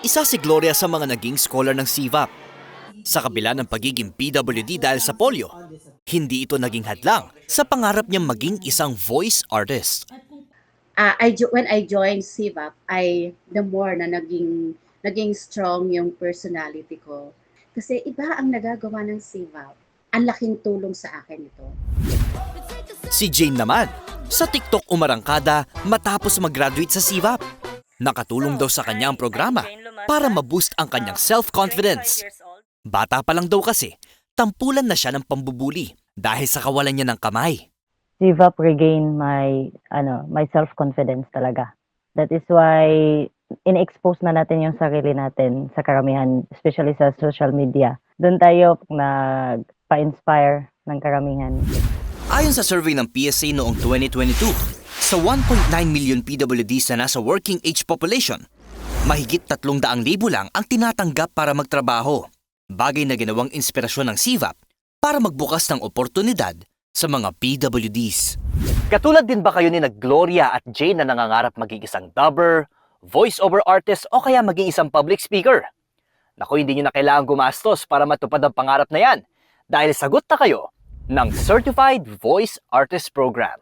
Isa si Gloria sa mga naging scholar ng CVAP. Sa kabila ng pagiging PWD dahil sa polio, hindi ito naging hadlang sa pangarap niyang maging isang voice artist. When I joined CVAP, the more na naging strong yung personality ko. Kasi iba ang nagagawa ng CVAP. Ang laking tulong sa akin ito. Si Jane naman, sa TikTok umarangkada matapos mag-graduate sa CVAP. Nakatulong daw sa kanya ang programa para ma-boost ang kanyang self-confidence. Bata pa lang daw kasi, tampulan na siya ng pambubuli dahil sa kawalan niya ng kamay. CVAP regain my self-confidence talaga. That is why in-expose na natin yung sarili natin sa karamihan, especially sa social media. Doon tayo nagpa-inspire ng karamihan. Ayon sa survey ng PSA noong 2022, sa 1.9 million PWDs na nasa working age population, mahigit 300,000 lang ang tinatanggap para magtrabaho. Bagay na ginawang inspirasyon ng CVAP para magbukas ng oportunidad sa mga PWDs. Katulad din ba kayo ni Gloria at Jane na nangangarap maging isang dubber, voice-over artist o kaya maging isang public speaker? Naku, hindi nyo na kailangan gumastos para matupad ang pangarap na yan dahil sagot na kayo ng Certified Voice Artist Program.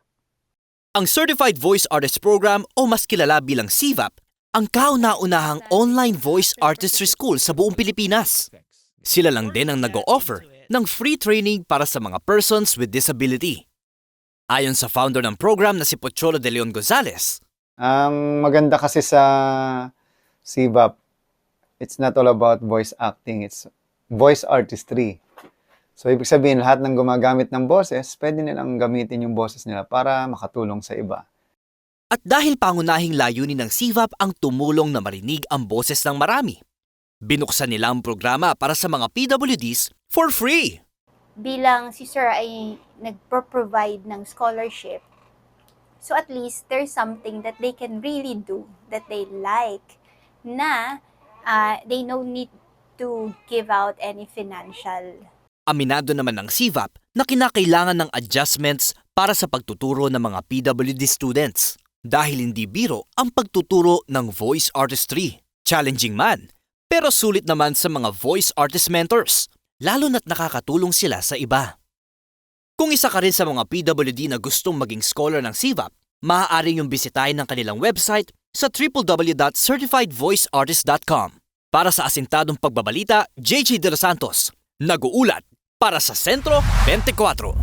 Ang Certified Voice Artist Program o mas kilala bilang CVAP, ang kauna-unahang online voice artistry school sa buong Pilipinas. Sila lang din ang nag-o-offer ng free training para sa mga persons with disability. Ayon sa founder ng program na si Pocholo de Leon Gonzalez, ang maganda kasi sa CVAP, it's not all about voice acting, it's voice artistry. So, ibig sabihin, lahat ng gumagamit ng boses, pwede nilang gamitin yung boses nila para makatulong sa iba. At dahil pangunahing layunin ng CVAP ang tumulong na marinig ang boses ng marami, binuksan nila ang programa para sa mga PWDs for free. Bilang si Sir ay nagpo-provide ng scholarship, so at least there's something that they can really do, that they like, na they no need to give out any financial. Aminado naman ng CVAP na kinakailangan ng adjustments para sa pagtuturo ng mga PWD students dahil hindi biro ang pagtuturo ng voice artistry. Challenging man, pero sulit naman sa mga voice artist mentors, lalo na't nakakatulong sila sa iba. Kung isa ka rin sa mga PWD na gustong maging scholar ng CVAP, maaari niyong bisitahin ang kanilang website sa www.certifiedvoiceartist.com. Para sa asintadong pagbabalita, JJ De Los Santos, nag-uulat para sa Sentro 24.